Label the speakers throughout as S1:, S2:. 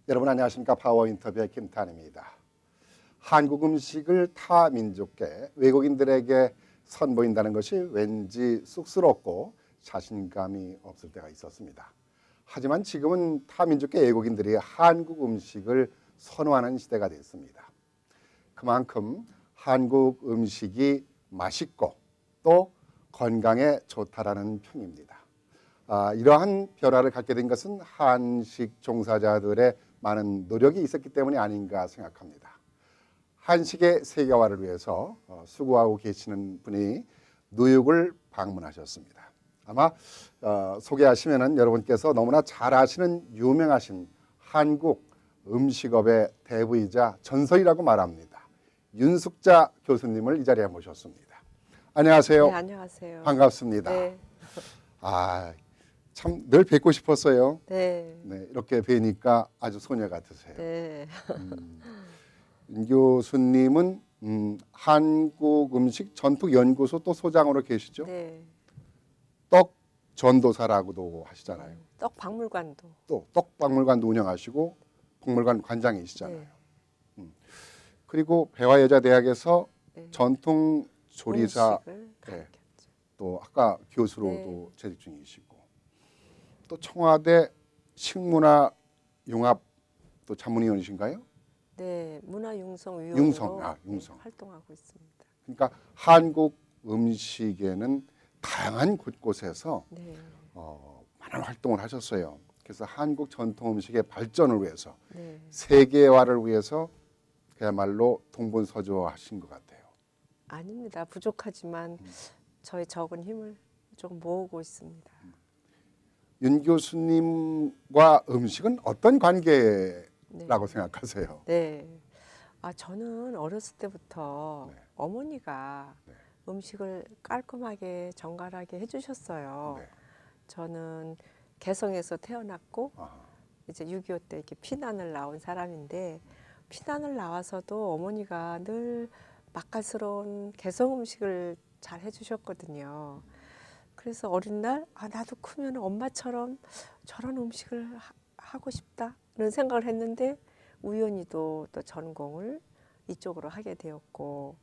S1: 여러분 안녕하십니까? 파워 인터뷰의 김탄입니다. 한국 음식을 타 민족계 외국인들에게 선보인다는 것이 왠지 쑥스럽고 자신감이 없을 때가 있었습니다. 하지만 지금은 타 민족계 외국인들이 한국 음식을 선호하는 시대가 됐습니다. 그만큼 한국 음식이 맛있고 또 건강에 좋다라는 평입니다. 이러한 변화를 갖게 된 것은 한식 종사자들의 많은 노력이 있었기 때문이 아닌가 생각합니다. 한식의 세계화를 위해서 수고하고 계시는 분이 뉴욕을 방문하셨습니다. 아마 소개하시면은 여러분께서 너무나 잘 아시는 유명하신 한국 음식업의 대부이자 전설이라고 말합니다. 윤숙자 교수님을 이 자리에 모셨습니다. 안녕하세요.
S2: 네, 안녕하세요.
S1: 반갑습니다.
S2: 네.
S1: 참 늘 뵙고 싶었어요.
S2: 네.
S1: 네, 이렇게 뵈니까 아주 소녀 같으세요.
S2: 네.
S1: 윤 교수님은 한국 음식 전통 연구소 또 소장으로 계시죠?
S2: 네.
S1: 떡 전도사라고도 하시잖아요.
S2: 떡 박물관도.
S1: 또 떡박물관도 운영하시고 박물관 관장이시잖아요.
S2: 네.
S1: 그리고 배화여자대학에서
S2: 네.
S1: 전통 조리사
S2: 음식을
S1: 네.
S2: 가르쳤죠.
S1: 또 학과 교수로도
S2: 네.
S1: 재직 중이시고 또 청와대 식문화융합 또 자문위원이신가요?
S2: 네, 문화융성위원으로
S1: 융성, 융성.
S2: 네, 활동하고 있습니다.
S1: 그러니까 한국 음식에는 다양한 곳곳에서
S2: 네.
S1: 많은 활동을 하셨어요. 그래서 한국 전통 음식의 발전을 위해서
S2: 네.
S1: 세계화를 위해서 그야말로 동분서주하신 것 같아요.
S2: 아닙니다. 부족하지만 저의 적은 힘을 좀 모으고 있습니다.
S1: 윤 교수님과 음식은 어떤 관계라고
S2: 네.
S1: 생각하세요?
S2: 네. 저는 어렸을 때부터
S1: 네.
S2: 어머니가
S1: 네.
S2: 음식을 깔끔하게 정갈하게 해주셨어요.
S1: 네.
S2: 저는 개성에서 태어났고
S1: 아,
S2: 이제 6.25 때 이렇게 피난을 나온 사람인데 피난을 나와서도 어머니가 늘 맛깔스러운 개성 음식을 잘 해주셨거든요. 그래서 어린 날 나도 크면 엄마처럼 저런 음식을 하고 싶다는 생각을 했는데 우연히도 또 전공을 이쪽으로 하게 되었고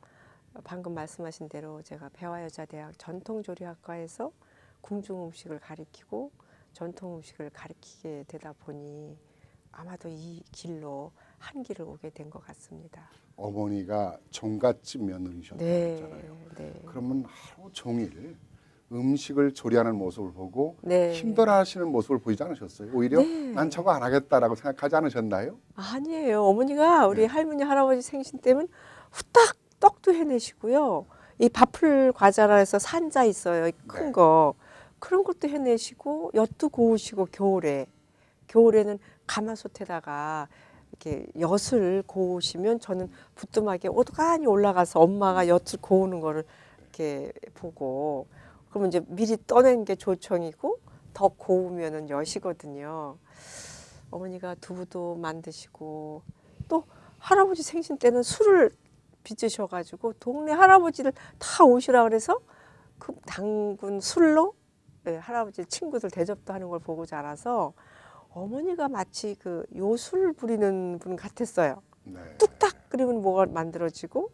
S2: 방금 말씀하신 대로 제가 배화여자대학 전통조리학과에서 궁중 음식을 가리키고 전통 음식을 가리키게 되다 보니 아마도 이 길로 한 길을 오게 된 것 같습니다.
S1: 어머니가 종갓집 며느리셨다고
S2: 네,
S1: 했잖아요.
S2: 네,
S1: 그러면 하루 종일 음식을 조리하는 모습을 보고
S2: 네.
S1: 힘들어하시는 모습을 보이지 않으셨어요? 오히려
S2: 네.
S1: 난 저거 안 하겠다라고 생각하지 않으셨나요?
S2: 아니에요. 어머니가 우리
S1: 네.
S2: 할머니 할아버지 생신 때면 후딱 떡도 해내시고요. 이 밥풀 과자라 해서 산자 있어요. 큰
S1: 네.
S2: 거. 그런 것도 해내시고 엿도 고우시고 겨울에는 가마솥에다가 이렇게 엿을 고우시면 저는 부뚜막에 오독하니 올라가서 엄마가 엿을 고우는 거를 이렇게 보고 그러면 이제 미리 떠낸 게 조청이고 더 고우면은 엿이거든요. 어머니가 두부도 만드시고 또 할아버지 생신 때는 술을 빚으셔가지고 동네 할아버지를 다 오시라 그래서 그 담근 술로 할아버지 친구들 대접도 하는 걸 보고 자라서 어머니가 마치 그 요술 부리는 분 같았어요.
S1: 네.
S2: 뚝딱 끓이면 뭐가 만들어지고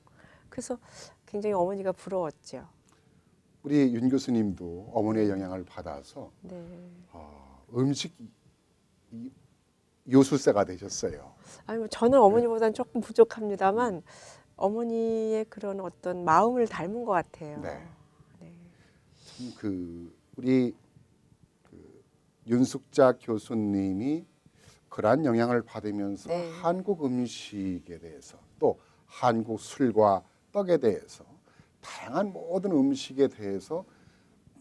S2: 그래서 굉장히 어머니가 부러웠죠.
S1: 우리 윤 교수님도 어머니의 영향을 받아서
S2: 네.
S1: 음식 요술사가 되셨어요.
S2: 아니 뭐 저는 어머니보다는 조금 부족합니다만 어머니의 그런 어떤 마음을 닮은 것 같아요.
S1: 네.
S2: 네.
S1: 참 우리 윤숙자 교수님이 그러한 영향을 받으면서
S2: 네.
S1: 한국 음식에 대해서 또 한국 술과 떡에 대해서 다양한 모든 음식에 대해서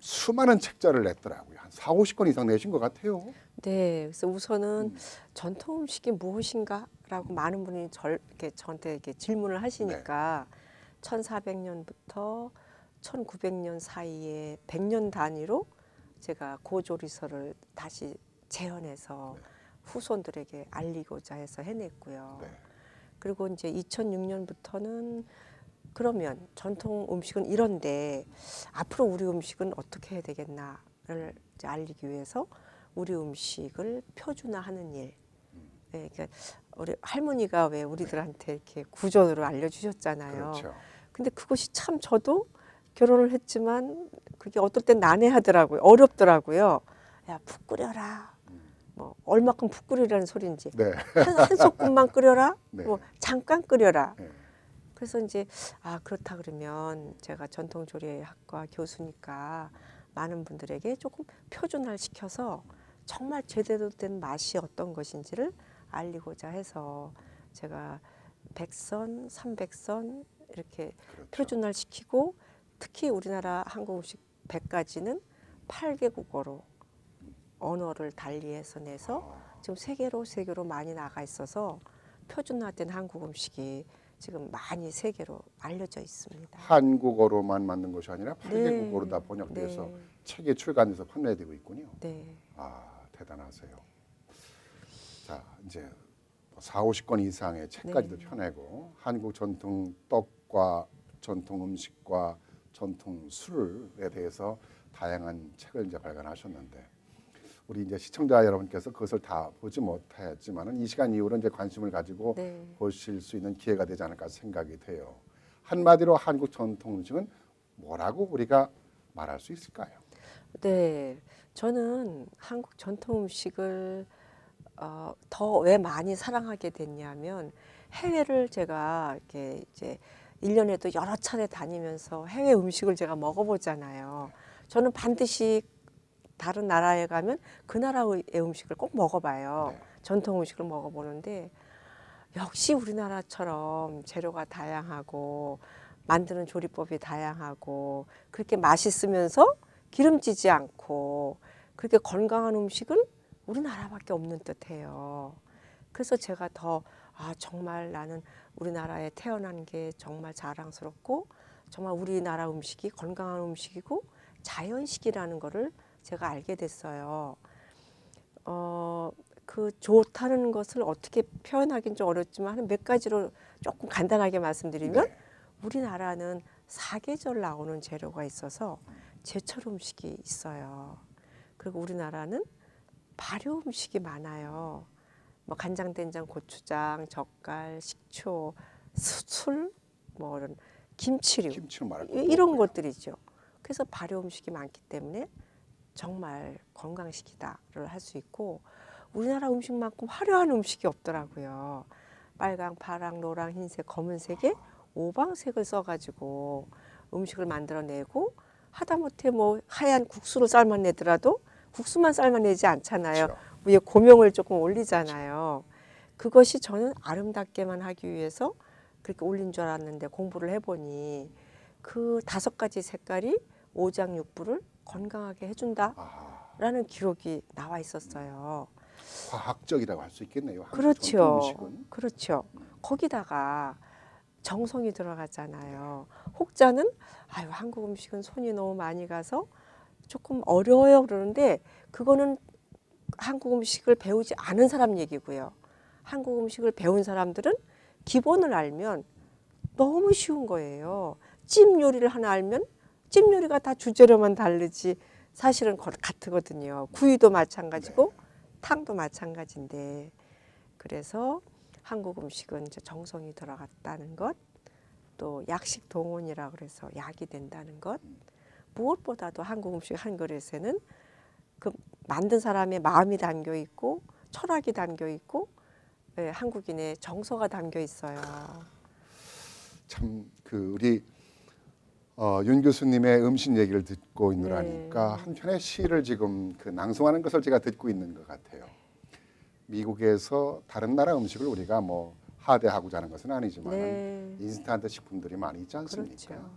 S1: 수많은 책자를 냈더라고요. 한 40~50권 이상 내신 것 같아요.
S2: 네, 그래서 우선은 전통 음식이 무엇인가라고 많은 분이 이렇게 저한테 이렇게 질문을 하시니까 1400년부터 1900년 사이에 100년 단위로 제가 고조리서를 다시 재현해서 후손들에게 알리고자 해서 해냈고요.
S1: 네.
S2: 그리고 이제 2006년부터는 그러면 전통 음식은 이런데 앞으로 우리 음식은 어떻게 해야 되겠나를 이제 알리기 위해서 우리 음식을 표준화하는 일, 예, 그러니까 우리 할머니가 왜 우리들한테 이렇게 구전으로 알려주셨잖아요.
S1: 그렇죠.
S2: 근데 그것이 참 저도 결혼을 했지만 그게 어떨 땐 난해하더라고요. 어렵더라고요. 야, 푹 끓여라. 뭐 얼마큼 푹 끓이라는 소리인지.
S1: 네.
S2: 한 소끔만 끓여라.
S1: 네.
S2: 뭐 잠깐 끓여라.
S1: 네.
S2: 그래서 이제 그렇다 그러면 제가 전통조리학과 교수니까 많은 분들에게 조금 표준화를 시켜서 정말 제대로 된 맛이 어떤 것인지를 알리고자 해서 제가 100선, 300선 이렇게
S1: 그렇죠.
S2: 표준화를 시키고 특히 우리나라 한국 음식 100가지는 8개국어로 언어를 달리해서 내서 지금 세계로 많이 나가 있어서 표준화된 한국 음식이 지금 많이 세계로 알려져 있습니다.
S1: 한국어로만 만든 것이 아니라
S2: 네.
S1: 8개국어로 다 번역돼서
S2: 네.
S1: 책이 출간돼서 판매되고 있군요.
S2: 네.
S1: 대단하세요. 자, 이제 4, 50권 이상의 책까지도
S2: 네.
S1: 펴내고 한국 전통 떡과 전통 음식과 전통 술에 대해서 다양한 책을 이제 발간하셨는데 우리 이제 시청자 여러분께서 그것을 다 보지 못했지만은 이 시간 이후로 이제 관심을 가지고
S2: 네.
S1: 보실 수 있는 기회가 되지 않을까 생각이 돼요. 한마디로 한국 전통 음식은 뭐라고 우리가 말할 수 있을까요?
S2: 네, 저는 한국 전통 음식을 더 왜 많이 사랑하게 됐냐면 해외를 제가 이렇게 이제 1년에도 여러 차례 다니면서 해외 음식을 제가 먹어보잖아요. 저는 반드시 다른 나라에 가면 그 나라의 음식을 꼭 먹어봐요.
S1: 네.
S2: 전통 음식을 먹어보는데 역시 우리나라처럼 재료가 다양하고 만드는 조리법이 다양하고 그렇게 맛있으면서 기름지지 않고 그렇게 건강한 음식은 우리나라밖에 없는 듯해요. 그래서 제가 더 정말 나는 우리나라에 태어난 게 정말 자랑스럽고 정말 우리나라 음식이 건강한 음식이고 자연식이라는 거를 제가 알게 됐어요. 그 좋다는 것을 어떻게 표현하기는 좀 어렵지만 한 몇 가지로 조금 간단하게 말씀드리면
S1: 네.
S2: 우리나라는 사계절 나오는 재료가 있어서 제철 음식이 있어요. 그리고 우리나라는 발효 음식이 많아요. 뭐 간장, 된장, 고추장, 젓갈, 식초, 술, 뭐 이런 김치류
S1: 김치로 말할 것
S2: 이런
S1: 없고요.
S2: 것들이죠. 그래서 발효 음식이 많기 때문에 정말 건강식이다를 할 수 있고 우리나라 음식만큼 화려한 음식이 없더라고요. 빨강, 파랑, 노랑, 흰색, 검은색에 오방색을 써가지고 음식을 만들어내고 하다못해 뭐 하얀 국수를 삶아내더라도 국수만 삶아내지 않잖아요.
S1: 그렇죠.
S2: 위에 고명을 조금 올리잖아요. 그것이 저는 아름답게만 하기 위해서 그렇게 올린 줄 알았는데 공부를 해보니 그 5가지 색깔이 오장육부를 건강하게 해준다라는 기록이 나와 있었어요.
S1: 과학적이라고 할 수 있겠네요. 한국 전통
S2: 그렇죠.
S1: 음식은.
S2: 그렇죠. 거기다가 정성이 들어가잖아요. 혹자는 한국 음식은 손이 너무 많이 가서 조금 어려워요 그러는데 그거는 한국 음식을 배우지 않은 사람 얘기고요. 한국 음식을 배운 사람들은 기본을 알면 너무 쉬운 거예요. 찜 요리를 하나 알면 찜 요리가 다 주재료만 다르지 사실은 같거든요. 구이도 마찬가지고 탕도 마찬가지인데 그래서 한국 음식은 이제 정성이 들어갔다는 것, 또 약식 동원이라 그래서 약이 된다는 것, 무엇보다도 한국 음식 한 그릇에는 그 만든 사람의 마음이 담겨 있고 철학이 담겨 있고 한국인의 정서가 담겨 있어요.
S1: 참 그 우리 윤 교수님의 음식 얘기를 듣고 있느라니까
S2: 네.
S1: 한편의 시를 지금 그 낭송하는 것을 제가 듣고 있는 것 같아요. 미국에서 다른 나라 음식을 우리가 뭐 하대하고자 하는 것은 아니지만
S2: 네.
S1: 인스턴트 식품들이 많이 있지 않습니까?
S2: 그렇죠.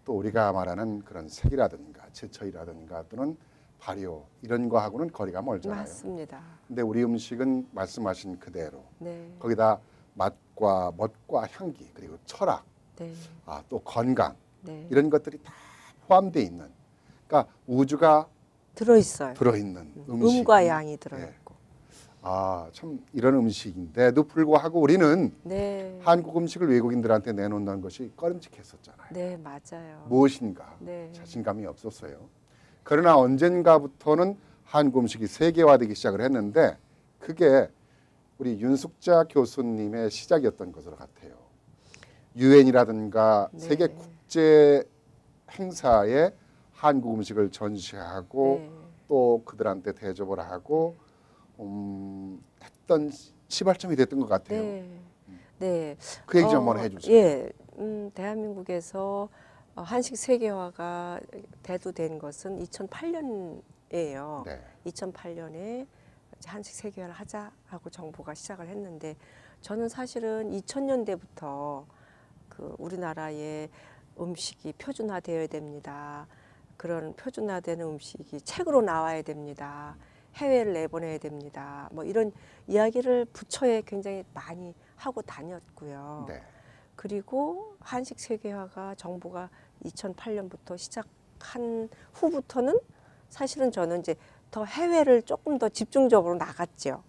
S1: 또 우리가 말하는 그런 색이라든가 제철이라든가 또는 발효 이런 거하고는 거리가 멀잖아요.
S2: 맞습니다.
S1: 근데 우리 음식은 말씀하신 그대로
S2: 네.
S1: 거기다 맛과 멋과 향기 그리고 철학
S2: 네.
S1: 또 건강
S2: 네.
S1: 이런 것들이 다 포함되어 있는 그러니까 우주가
S2: 들어있어요.
S1: 들어있는 음식.
S2: 음과 양이 들어있고.
S1: 참 이런 음식인데도 불구하고 우리는
S2: 네.
S1: 한국 음식을 외국인들한테 내놓는 것이 꺼림칙했었잖아요.
S2: 네, 맞아요.
S1: 무엇인가
S2: 네.
S1: 자신감이 없었어요. 그러나 언젠가부터는 한국 음식이 세계화되기 시작을 했는데 그게 우리 윤숙자 교수님의 시작이었던 것으로 같아요. 유엔이라든가
S2: 네.
S1: 세계 국제 행사에 한국 음식을 전시하고
S2: 네.
S1: 또 그들한테 대접을 하고 했던 시발점이 됐던 것 같아요.
S2: 네. 네.
S1: 그 얘기 좀 한번 해주세요.
S2: 예. 대한민국에서 한식 세계화가 대두된 것은 2008년이에요.
S1: 네.
S2: 2008년에 한식 세계화를 하자 하고 정부가 시작을 했는데 저는 사실은 2000년대부터 그 우리나라의 음식이 표준화되어야 됩니다. 그런 표준화되는 음식이 책으로 나와야 됩니다. 해외를 내보내야 됩니다. 뭐 이런 이야기를 부처에 굉장히 많이 하고 다녔고요.
S1: 네.
S2: 그리고 한식 세계화가 정부가 2008년부터 시작한 후부터는 사실은 저는 이제 더 해외를 조금 더 집중적으로 나갔죠.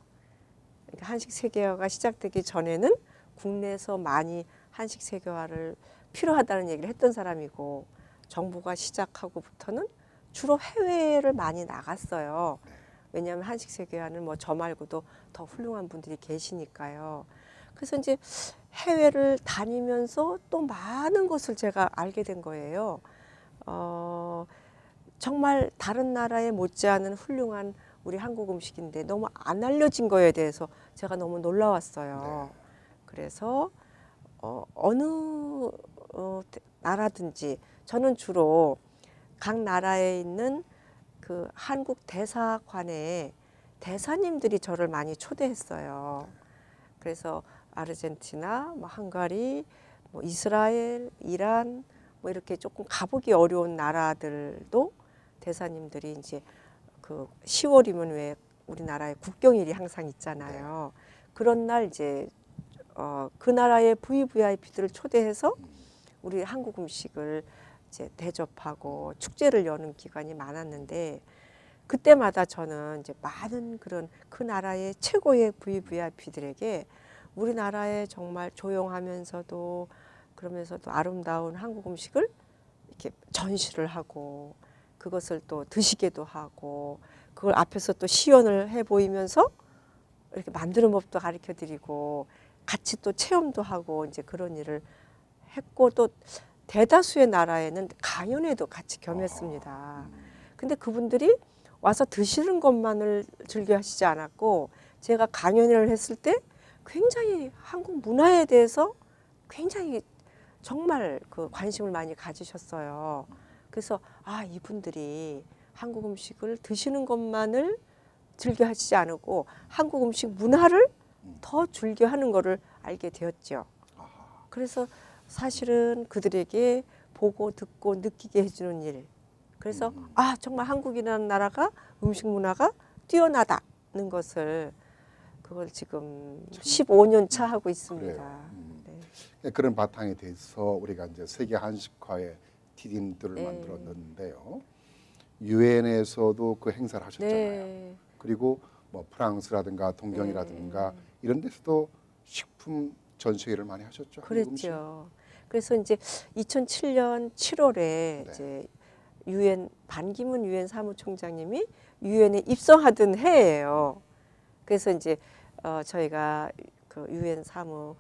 S2: 그러니까 한식 세계화가 시작되기 전에는 국내에서 많이 한식 세계화를 필요하다는 얘기를 했던 사람이고 정부가 시작하고부터는 주로 해외를 많이 나갔어요. 왜냐하면 한식 세계화는 뭐 저 말고도 더 훌륭한 분들이 계시니까요. 그래서 이제 해외를 다니면서 또 많은 것을 제가 알게 된 거예요. 정말 다른 나라에 못지않은 훌륭한 우리 한국 음식인데 너무 안 알려진 거에 대해서 제가 너무 놀라웠어요. 그래서 어느 나라든지 저는 주로 각 나라에 있는 그 한국 대사관에 대사님들이 저를 많이 초대했어요. 그래서 아르헨티나, 뭐 헝가리, 뭐 이스라엘, 이란 뭐 이렇게 조금 가보기 어려운 나라들도 대사님들이 이제 그 10월이면 왜 우리나라에 국경일이 항상 있잖아요. 그런 날 이제 그 나라의 VVIP들을 초대해서 우리 한국 음식을 이제 대접하고 축제를 여는 기간이 많았는데 그때마다 저는 이제 많은 그런 그 나라의 최고의 VVIP들에게 우리나라의 정말 조용하면서도 그러면서도 아름다운 한국 음식을 이렇게 전시를 하고 그것을 또 드시게도 하고 그걸 앞에서 또 시연을 해 보이면서 이렇게 만드는 법도 가르쳐 드리고 같이 또 체험도 하고 이제 그런 일을 했고 또 대다수의 나라에는 강연회도 같이 겸했습니다. 근데 그분들이 와서 드시는 것만을 즐겨 하시지 않았고 제가 강연회를 했을 때 굉장히 한국 문화에 대해서 굉장히 정말 그 관심을 많이 가지셨어요. 그래서 아 이분들이 한국 음식을 드시는 것만을 즐겨 하시지 않고 한국 음식 문화를 더 즐겨 하는 거를 알게 되었죠. 그래서 사실은 그들에게 보고 듣고 느끼게 해주는 일. 그래서 아 정말 한국이라는 나라가 음식 문화가 뛰어나다는 것을 그걸 지금 15년 차 하고 있습니다. 네.
S1: 그런 바탕에 대해서 우리가 이제 세계 한식화의 TDM들을
S2: 네.
S1: 만들었는데요. 유엔에서도 그 행사를 하셨잖아요.
S2: 네.
S1: 그리고 뭐 프랑스라든가 동경이라든가
S2: 네.
S1: 이런 데서도 식품 전시회를 많이 하셨죠. 한국 음식.
S2: 그랬죠. 그래서 이제 2007년 7월에
S1: 네.
S2: 이제 유엔 반기문 유엔 사무총장님이 유엔에 입성하던 해예요. 그래서 이제 저희가 그 유엔 사무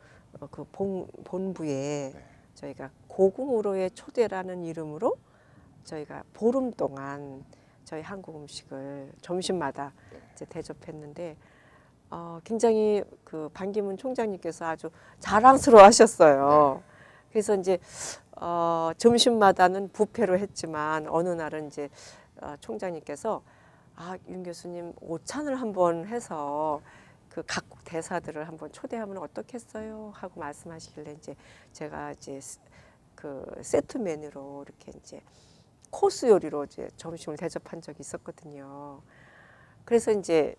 S2: 그 본부에
S1: 네.
S2: 저희가 고궁으로의 초대라는 이름으로 저희가 보름 동안 저희 한국 음식을 점심마다
S1: 네.
S2: 이제 대접했는데 굉장히 그 반기문 총장님께서 아주 자랑스러워하셨어요. 그래서 이제 점심마다는 뷔페로 했지만 어느 날은 이제 총장님께서 윤 교수님 오찬을 한번 해서 그 각국 대사들을 한번 초대하면 어떻겠어요? 하고 말씀하시길래 이제 제가 이제 그 세트 메뉴로 이렇게 이제 코스 요리로 이제 점심을 대접한 적이 있었거든요. 그래서 이제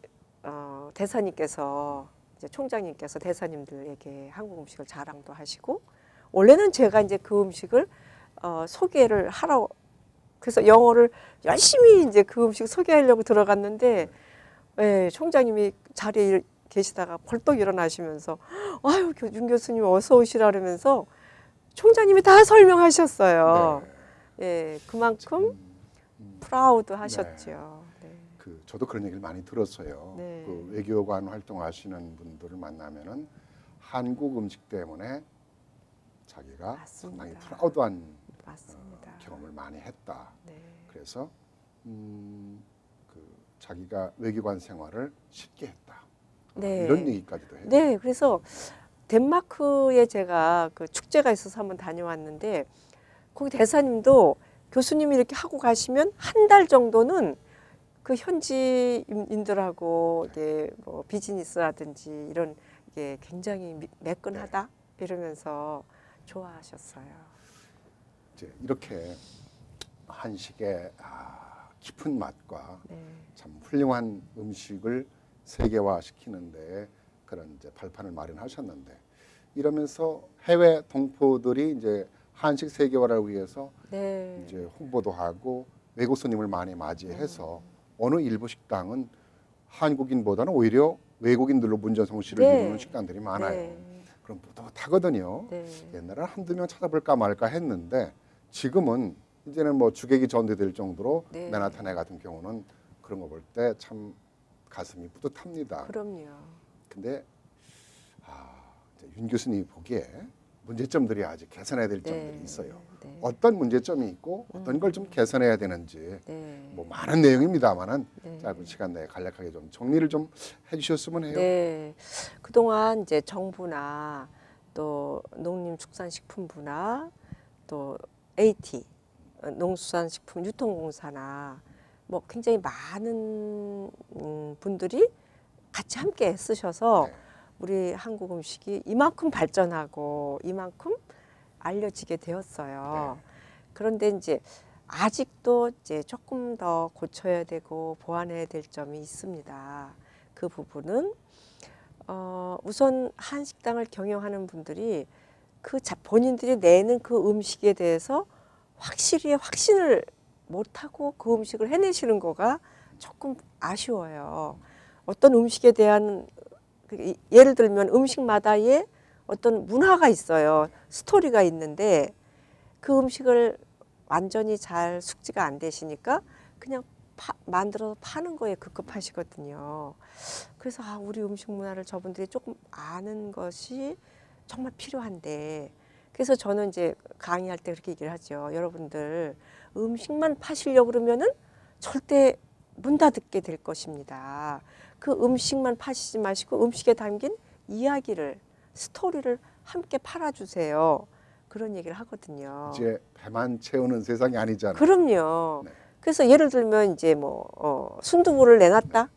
S2: 대사님께서 이제 총장님께서 대사님들에게 한국 음식을 자랑도 하시고 원래는 제가 이제 그 음식을 소개를 하러 그래서 영어를 열심히 이제 그 음식 소개하려고 들어갔는데 예, 총장님이 자리에 계시다가 벌떡 일어나시면서 아유 윤 교수님 어서 오시라 그러면서 총장님이 다 설명하셨어요.
S1: 네.
S2: 예, 그만큼 프라우드 하셨죠. 네.
S1: 저도 그런 얘기를 많이 들었어요.
S2: 네.
S1: 그 외교관 활동하시는 분들을 만나면은 한국 음식 때문에 자기가
S2: 맞습니다.
S1: 상당히 프라우드한
S2: 맞습니다.
S1: 경험을 많이 했다.
S2: 네.
S1: 그래서 자기가 외교관 생활을 쉽게 했다.
S2: 네.
S1: 이런 얘기까지도 해요.
S2: 네, 그래서 덴마크에 제가 그 축제가 있어서 한번 다녀왔는데 거기 대사님도 교수님이 이렇게 하고 가시면 한 달 정도는 그 현지인들하고 이게 뭐 비즈니스라든지 이런 게 굉장히 매끈하다 이러면서 좋아하셨어요.
S1: 이제 이렇게 한식의 깊은 맛과
S2: 네,
S1: 참 훌륭한 음식을 세계화시키는데 그런 이제 발판을 마련하셨는데 이러면서 해외 동포들이 이제 한식 세계화를 위해서
S2: 네,
S1: 이제 홍보도 하고 외국 손님을 많이 맞이해서 어느 일부 식당은 한국인보다는 오히려 외국인들로 문전성시를
S2: 네.
S1: 이루는 식당들이 많아요.
S2: 네,
S1: 그럼 뿌듯하거든요.
S2: 네,
S1: 옛날에 한두 명 찾아볼까 말까 했는데 지금은 이제는 뭐 주객이 전도될 정도로
S2: 네.
S1: 맨하탄에 같은 경우는 그런 거 볼 때 참 가슴이 뿌듯합니다.
S2: 그럼요.
S1: 근데 이제 윤 교수님이 보기에 문제점들이 아직 개선해야 될
S2: 네,
S1: 점들이 있어요.
S2: 네,
S1: 어떤 문제점이 있고 어떤 걸 좀 개선해야 되는지
S2: 네,
S1: 뭐 많은 내용입니다만은
S2: 네.
S1: 짧은 시간 내에 간략하게 좀 정리를 좀 해주셨으면 해요.
S2: 네, 그동안 이제 정부나 또 농림축산식품부나 또 AT 농수산식품유통공사나 뭐 굉장히 많은 분들이 같이 함께 쓰셔서
S1: 네.
S2: 우리 한국 음식이 이만큼 발전하고 이만큼 알려지게 되었어요.
S1: 네.
S2: 그런데 이제 아직도 이제 조금 더 고쳐야 되고 보완해야 될 점이 있습니다. 그 부분은 우선 한식당을 경영하는 분들이 본인들이 내는 그 음식에 대해서 확실히 확신을 못하고 그 음식을 해내시는 거가 조금 아쉬워요. 어떤 음식에 대한 예를 들면 음식마다의 어떤 문화가 있어요. 스토리가 있는데 그 음식을 완전히 잘 숙지가 안 되시니까 그냥 만들어서 파는 거에 급급하시거든요. 그래서 우리 음식 문화를 저분들이 조금 아는 것이 정말 필요한데 그래서 저는 이제 강의할 때 그렇게 얘기를 하죠. 여러분들 음식만 파시려고 그러면은 절대 문 닫게 될 것입니다. 그 음식만 파시지 마시고 음식에 담긴 이야기를 스토리를 함께 팔아주세요. 그런 얘기를 하거든요.
S1: 이제 배만 채우는 세상이 아니잖아요.
S2: 그럼요.
S1: 네.
S2: 그래서 예를 들면 이제 순두부를 내놨다.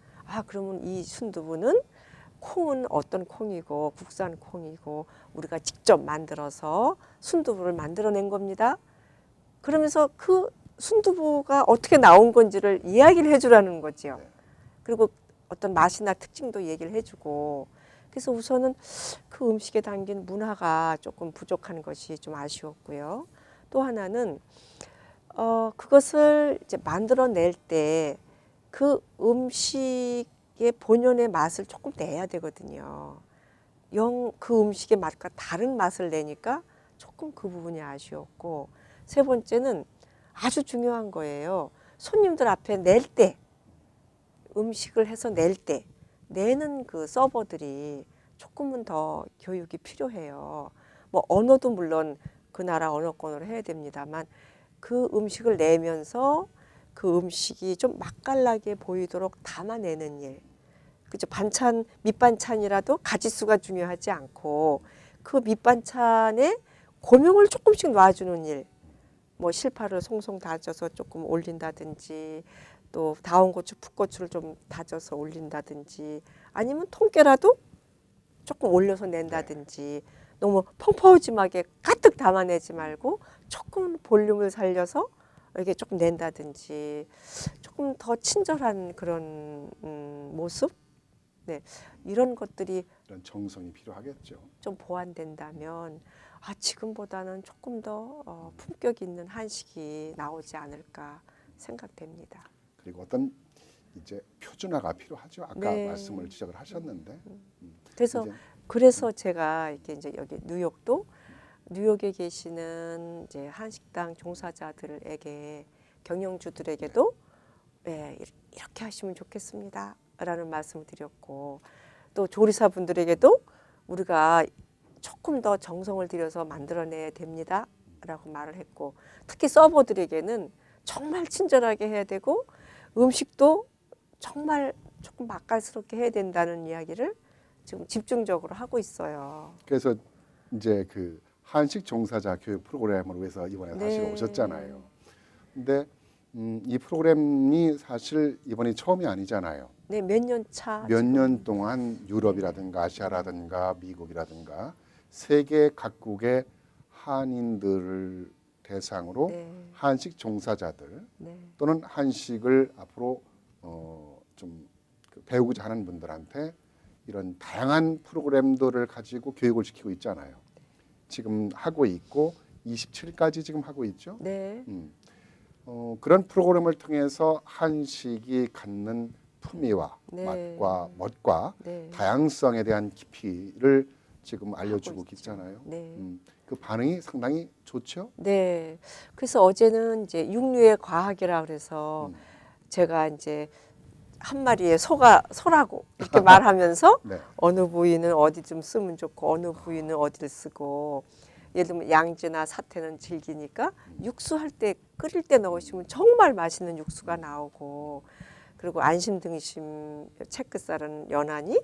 S2: 그러면 이 순두부는 콩은 어떤 콩이고 국산 콩이고 우리가 직접 만들어서 순두부를 만들어낸 겁니다. 그러면서 그 순두부가 어떻게 나온 건지를 이야기를 해주라는 거죠.
S1: 네.
S2: 그리고 어떤 맛이나 특징도 얘기를 해주고 그래서 우선은 그 음식에 담긴 문화가 조금 부족한 것이 좀 아쉬웠고요. 또 하나는 그것을 이제 만들어낼 때 그 음식의 본연의 맛을 조금 내야 되거든요. 그 음식의 맛과 다른 맛을 내니까 조금 그 부분이 아쉬웠고 세 번째는 아주 중요한 거예요. 손님들 앞에 낼 때 음식을 해서 낼 때 내는 그 서버들이 조금은 더 교육이 필요해요. 뭐 언어도 물론 그 나라 언어권으로 해야 됩니다만 그 음식을 내면서 그 음식이 좀 맛깔나게 보이도록 담아내는 일. 그죠? 밑반찬이라도 가짓수가 중요하지 않고 그 밑반찬에 고명을 조금씩 놔주는 일. 뭐 실파를 송송 다져서 조금 올린다든지 또 다운 고추, 풋고추를 좀 다져서 올린다든지 아니면 통깨라도 조금 올려서 낸다든지 너무 펑퍼짐하게 가득 담아내지 말고 조금 볼륨을 살려서 이렇게 조금 낸다든지 조금 더 친절한 그런 모습 네, 이런 것들이
S1: 이런 정성이 필요하겠죠.
S2: 좀 보완된다면 지금보다는 조금 더 품격 있는 한식이 나오지 않을까 생각됩니다.
S1: 그리고 어떤 이제 표준화가 필요하죠. 아까
S2: 네.
S1: 말씀을 지적을 하셨는데.
S2: 그래서
S1: 이제
S2: 그래서 제가 이렇게 이제 여기 뉴욕에 계시는 이제 한식당 종사자들에게 경영주들에게도 예, 이렇게 하시면 좋겠습니다. 라는 말씀을 드렸고 또 조리사분들에게도 우리가 조금 더 정성을 들여서 만들어내야 됩니다. 라고 말을 했고 특히 서버들에게는 정말 친절하게 해야 되고 음식도 정말 조금 맛깔스럽게 해야 된다는 이야기를 지금 집중적으로 하고 있어요.
S1: 그래서 이제 그 한식 종사자 교육 프로그램을 위해서 이번에 사실
S2: 네.
S1: 오셨잖아요. 근데 이 프로그램이 사실 이번이 처음이 아니잖아요.
S2: 네, 몇 년 차.
S1: 몇 년 동안 유럽이라든가 아시아라든가 미국이라든가 세계 각국의 한인들을 대상으로
S2: 네.
S1: 한식 종사자들
S2: 네.
S1: 또는 한식을 앞으로 좀 배우고자 하는 분들한테 이런 다양한 프로그램들을 가지고 교육을 시키고 있잖아요. 지금 하고 있고 27일까지 지금 하고 있죠.
S2: 네.
S1: 그런 프로그램을 통해서 한식이 갖는 풍미와
S2: 네.
S1: 맛과 멋과
S2: 네.
S1: 다양성에 대한 깊이를 지금 알려주고
S2: 하고 있죠.
S1: 있잖아요.
S2: 네.
S1: 그 반응이 상당히 좋죠.
S2: 네. 그래서 어제는 이제 육류의 과학이라 그래서 제가 이제 한 마리의 소라고 이렇게 말하면서
S1: 네.
S2: 어느 부위는 어디 좀 쓰면 좋고 어느 부위는 어디를 쓰고 예를 들면 양지나 사태는 질기니까 육수할 때 끓일 때 넣으시면 정말 맛있는 육수가 나오고 그리고 안심 등심 채끝살은 연하니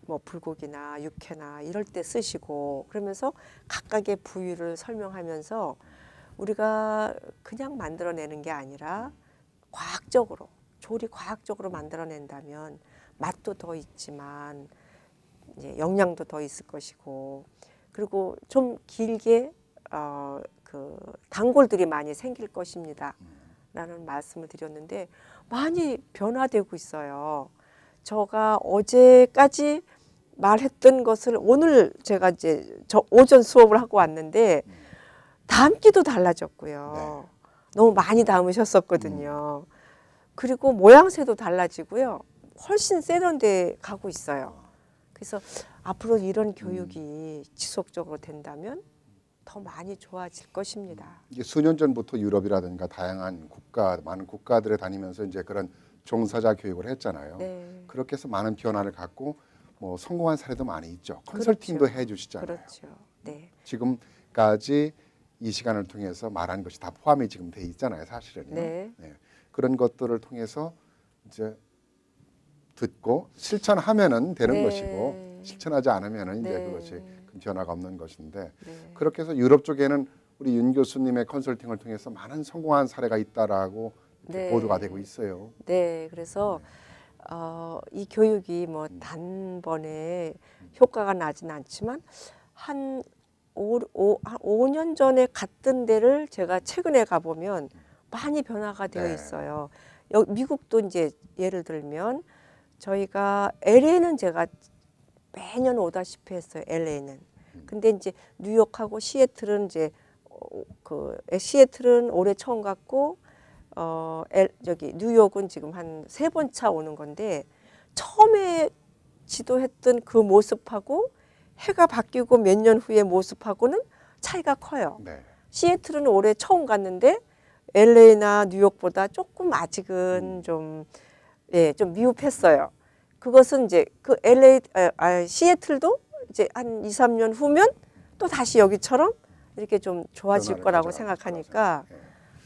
S2: 뭐 불고기나 육회나 이럴 때 쓰시고 그러면서 각각의 부위를 설명하면서 우리가 그냥 만들어내는 게 아니라 과학적으로 조리 과학적으로 만들어낸다면 맛도 더 있지만 이제 영양도 더 있을 것이고 그리고 좀 길게 그 단골들이 많이 생길 것입니다. 라는 말씀을 드렸는데 많이 변화되고 있어요. 제가 어제까지 말했던 것을 오늘 제가 이제 오전 수업을 하고 왔는데 담기도 달라졌고요. 너무 많이 담으셨었거든요. 그리고 모양새도 달라지고요. 훨씬 세련돼 가고 있어요. 그래서 앞으로 이런 교육이 지속적으로 된다면 더 많이 좋아질 것입니다.
S1: 이게 수년 전부터 유럽이라든가 다양한 국가, 많은 국가들에 다니면서 이제 그런 종사자 교육을 했잖아요.
S2: 네.
S1: 그렇게 해서 많은 변화를 갖고 뭐 성공한 사례도 많이 있죠. 컨설팅도
S2: 그렇죠.
S1: 해주시잖아요.
S2: 그렇죠. 네.
S1: 지금까지 이 시간을 통해서 말한 것이 다 포함이 지금 돼 있잖아요, 사실은요.
S2: 네.
S1: 그런 것들을 통해서 이제 듣고 실천하면은 되는
S2: 네.
S1: 것이고 실천하지 않으면은 이제
S2: 네.
S1: 그것이 큰 변화가 없는 것인데
S2: 네.
S1: 그렇게 해서 유럽 쪽에는 우리 윤 교수님의 컨설팅을 통해서 많은 성공한 사례가 있다라고 이렇게
S2: 네.
S1: 보도가 되고 있어요.
S2: 네, 그래서 이 교육이 뭐 단번에 효과가 나진 않지만 한 5년 전에 갔던 데를 제가 최근에 가보면 많이 변화가 되어
S1: 네.
S2: 있어요. 미국도 이제 예를 들면 저희가 LA는 제가 매년 오다시피 했어요. LA는. 근데 이제 뉴욕하고 시애틀은 이제 시애틀은 올해 처음 갔고 저기 뉴욕은 지금 한 3번 차 오는 건데 처음에 지도했던 그 모습하고 해가 바뀌고 몇 년 후의 모습하고는 차이가 커요.
S1: 네.
S2: 시애틀은 올해 처음 갔는데 LA나 뉴욕보다 조금 아직은 좀 미흡했어요. 그것은 이제 그 시애틀도 이제 한 2, 3년 후면 또 다시 여기처럼 이렇게 좀 좋아질
S1: 변화를
S2: 거라고
S1: 가져갈
S2: 생각하니까
S1: 거라고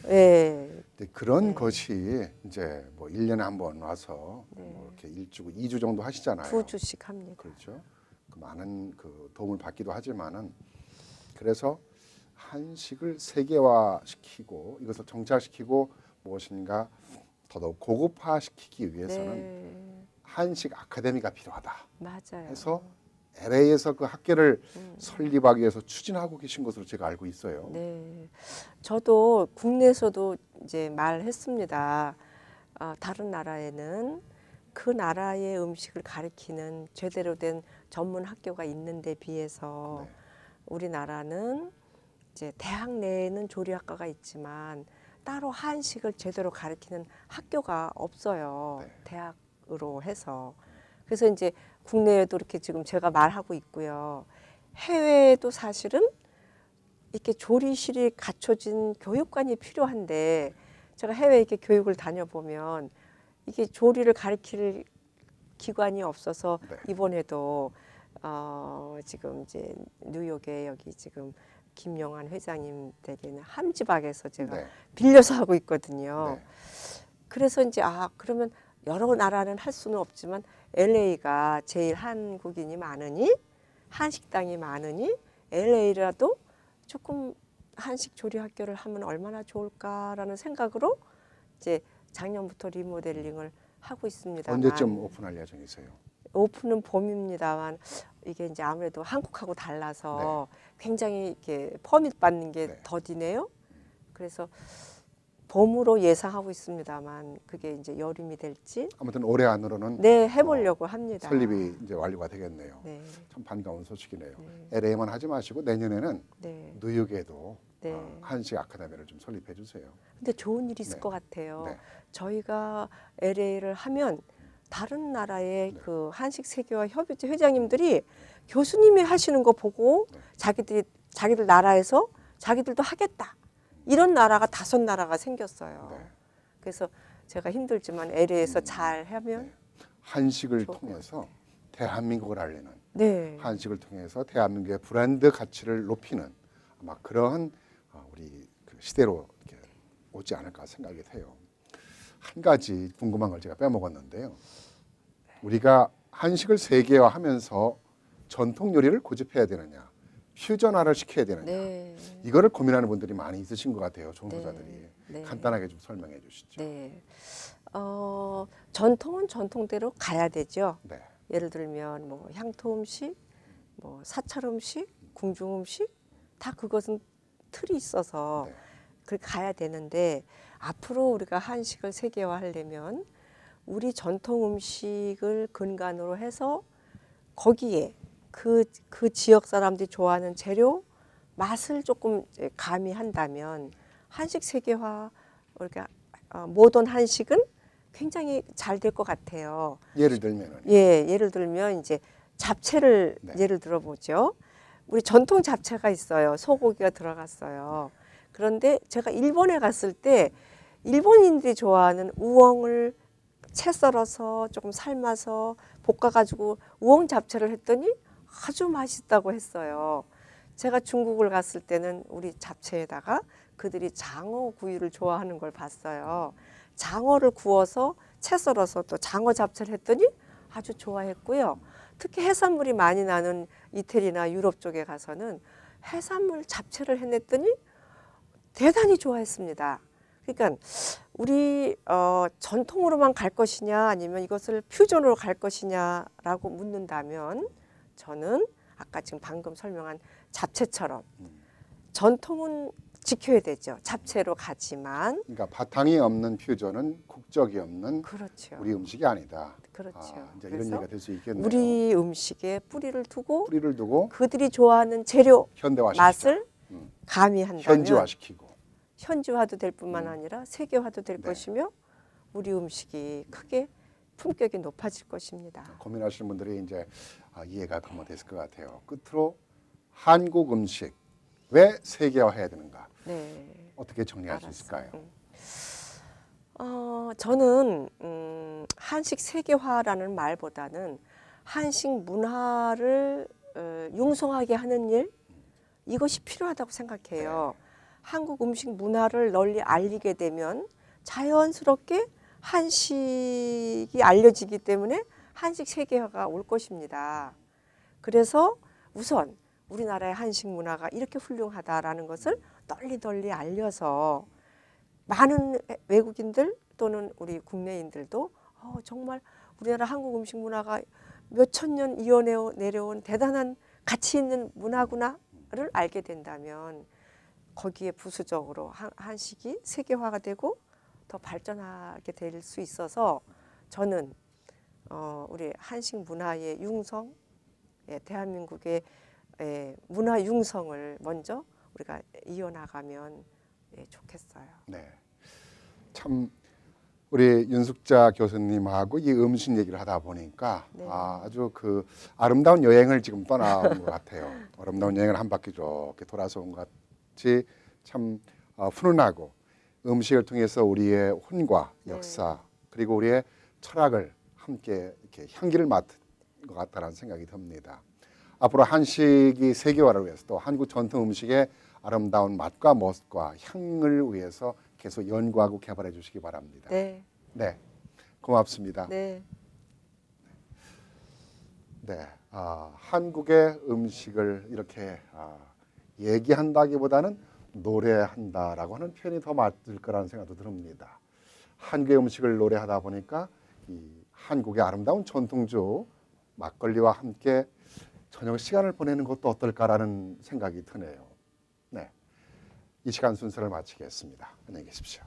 S2: 예.
S1: 근데 그런 것이 이제 뭐 1년에 한 번 와서
S2: 네.
S1: 뭐 이렇게 1주, 2주 정도 하시잖아요.
S2: 2주씩 합니다.
S1: 그렇죠. 그 많은 그 도움을 받기도 하지만은 그래서 한식을 세계화시키고 이것을 정착시키고 무엇인가 더더욱 고급화시키기 위해서는
S2: 네.
S1: 한식 아카데미가 필요하다
S2: 맞아요.
S1: 해서 LA에서 그 학교를 설립하기 위해서 추진하고 계신 것으로 제가 알고 있어요.
S2: 네. 저도 국내에서도 이제 말했습니다. 다른 나라에는 그 나라의 음식을 가리키는 제대로 된 전문 학교가 있는데 비해서
S1: 네.
S2: 우리나라는 이제 대학 내에는 조리학과가 있지만 따로 한식을 제대로 가리키는 학교가 없어요.
S1: 네.
S2: 대학으로 해서. 그래서 이제 국내에도 이렇게 지금 제가 말하고 있고요. 해외에도 사실은 이렇게 조리실이 갖춰진 교육관이 필요한데 제가 해외에 이렇게 교육을 다녀보면 이게 조리를 가르칠 기관이 없어서
S1: 네.
S2: 이번에도 지금 이제 뉴욕에 여기 지금 김영환 회장님 댁에는 함지박에서 제가
S1: 네.
S2: 빌려서 하고 있거든요.
S1: 네.
S2: 그래서 이제 그러면 여러 나라는 할 수는 없지만 LA가 제일 한국인이 많으니 한식당이 많으니 LA라도 조금 한식 조리 학교를 하면 얼마나 좋을까라는 생각으로 이제 작년부터 리모델링을 하고 있습니다.
S1: 언제쯤 오픈할 예정이세요?
S2: 오픈은 봄입니다만 이게 이제 아무래도 한국하고 달라서 굉장히 이렇게 퍼밋 받는 게
S1: 네.
S2: 더디네요. 그래서 봄으로 예상하고 있습니다만 그게 이제 여름이 될지
S1: 아무튼 올해 안으로는
S2: 네 해보려고 합니다.
S1: 설립이 이제 완료가 되겠네요.
S2: 네,
S1: 참 반가운 소식이네요.
S2: 네.
S1: LA만 하지 마시고 내년에는
S2: 네.
S1: 뉴욕에도
S2: 네.
S1: 한식 아카데미를 좀 설립해 주세요.
S2: 근데 좋은 일이 있을
S1: 네.
S2: 것 같아요.
S1: 네.
S2: 저희가 LA를 하면 다른 나라의
S1: 네.
S2: 그 한식 세계화 협의체 회장님들이 교수님이 하시는 거 보고
S1: 네.
S2: 자기들 나라에서 자기들도 하겠다. 이런 나라가 5나라가 생겼어요.
S1: 네.
S2: 그래서 제가 힘들지만 LA에서 잘 하면
S1: 네. 한식을
S2: 좋을 것
S1: 통해서 대한민국을 알리는
S2: 네.
S1: 한식을 통해서 대한민국의 브랜드 가치를 높이는 아마 그러한 우리 그 시대로 이렇게 오지 않을까 생각이 돼요. 한 가지 궁금한 걸 제가 빼먹었는데요. 우리가 한식을 세계화하면서 전통 요리를 고집해야 되느냐, 퓨전화를 시켜야 되느냐,
S2: 네.
S1: 이거를 고민하는 분들이 많이 있으신 것 같아요. 종사자들이.
S2: 네.
S1: 간단하게 좀 설명해 주시죠.
S2: 네. 전통은 전통대로 가야 되죠.
S1: 네.
S2: 예를 들면 뭐 향토 음식, 뭐 사찰 음식, 궁중 음식 다 그것은 틀이 있어서
S1: 네.
S2: 그렇게 가야 되는데 앞으로 우리가 한식을 세계화하려면 우리 전통 음식을 근간으로 해서 거기에 그 지역 사람들이 좋아하는 재료 맛을 조금 이제 가미한다면 한식 세계화 우리가 모던 한식은 굉장히 잘 될 것 같아요.
S1: 예를 들면은
S2: 예를 들면 이제 잡채를
S1: 네.
S2: 예를 들어보죠. 우리 전통 잡채가 있어요. 소고기가 들어갔어요. 그런데 제가 일본에 갔을 때 일본인들이 좋아하는 우엉을 채 썰어서 조금 삶아서 볶아가지고 우엉 잡채를 했더니 아주 맛있다고 했어요. 제가 중국을 갔을 때는 우리 잡채에다가 그들이 장어 구이를 좋아하는 걸 봤어요. 장어를 구워서 채 썰어서 또 장어 잡채를 했더니 아주 좋아했고요. 특히 해산물이 많이 나는 이태리나 유럽 쪽에 가서는 해산물 잡채를 해냈더니 대단히 좋아했습니다. 그러니까 우리 전통으로만 갈 것이냐 아니면 이것을 퓨전으로 갈 것이냐라고 묻는다면 저는 아까 지금 방금 설명한 잡채처럼 전통은 지켜야 되죠. 잡채로 가지만
S1: 그러니까 바탕이 없는 퓨전은 국적이 없는
S2: 그렇죠.
S1: 우리 음식이 아니다.
S2: 그렇죠.
S1: 이제 이런
S2: 그래서
S1: 얘기가 될 수 있겠네요.
S2: 우리 음식에 뿌리를 두고
S1: 뿌리를 두고
S2: 그들이 좋아하는 재료
S1: 현대화시키자.
S2: 맛을
S1: 음.
S2: 가미한다면
S1: 현지화시키고.
S2: 현지화도 될 뿐만 아니라 세계화도 될
S1: 네.
S2: 것이며 우리 음식이 크게 품격이 높아질 것입니다.
S1: 고민하시는 분들이 이제 이해가 그만 됐을 것 같아요. 끝으로 한국 음식 왜 세계화해야 되는가?
S2: 네.
S1: 어떻게 정리할 수
S2: 알았어요.
S1: 있을까요?
S2: 저는 한식 세계화라는 말보다는 한식 문화를 융성하게 하는 일 이것이 필요하다고 생각해요. 한국 음식 문화를 널리 알리게 되면 자연스럽게 한식이 알려지기 때문에 한식 세계화가 올 것입니다. 그래서 우선 우리나라의 한식 문화가 이렇게 훌륭하다라는 것을 널리 알려서 많은 외국인들 또는 우리 국내인들도 정말 우리나라 한국 음식 문화가 몇천 년 이어내려온 대단한 가치 있는 문화구나를 알게 된다면 거기에 부수적으로 한식이 세계화가 되고 더 발전하게 될 수 있어서 저는 우리 한식 문화의 융성, 대한민국의 문화 융성을 먼저 우리가 이어나가면 좋겠어요.
S1: 네. 참 우리 윤숙자 교수님하고 이 음식 얘기를 하다 보니까
S2: 네.
S1: 아주 그 아름다운 여행을 지금 떠나온 것 같아요. 아름다운 여행을 한 바퀴 이렇게 돌아서 온 것 같이 참 훈훈하고 음식을 통해서 우리의 혼과 역사 그리고 우리의 철학을 함께 이렇게 향기를 맡은 것 같다라는 생각이 듭니다. 앞으로 한식이 세계화를 위해서 또 한국 전통 음식의 아름다운 맛과 멋과 향을 위해서 계속 연구하고 개발해 주시기 바랍니다.
S2: 네.
S1: 네, 고맙습니다.
S2: 네.
S1: 네, 한국의 음식을 이렇게 얘기한다기보다는 노래한다라고 하는 표현이 더 맞을 거라는 생각도 듭니다. 한국의 음식을 노래하다 보니까 이 한국의 아름다운 전통주 막걸리와 함께 저녁 시간을 보내는 것도 어떨까라는 생각이 드네요. 네, 이 시간 순서를 마치겠습니다. 안녕히 계십시오.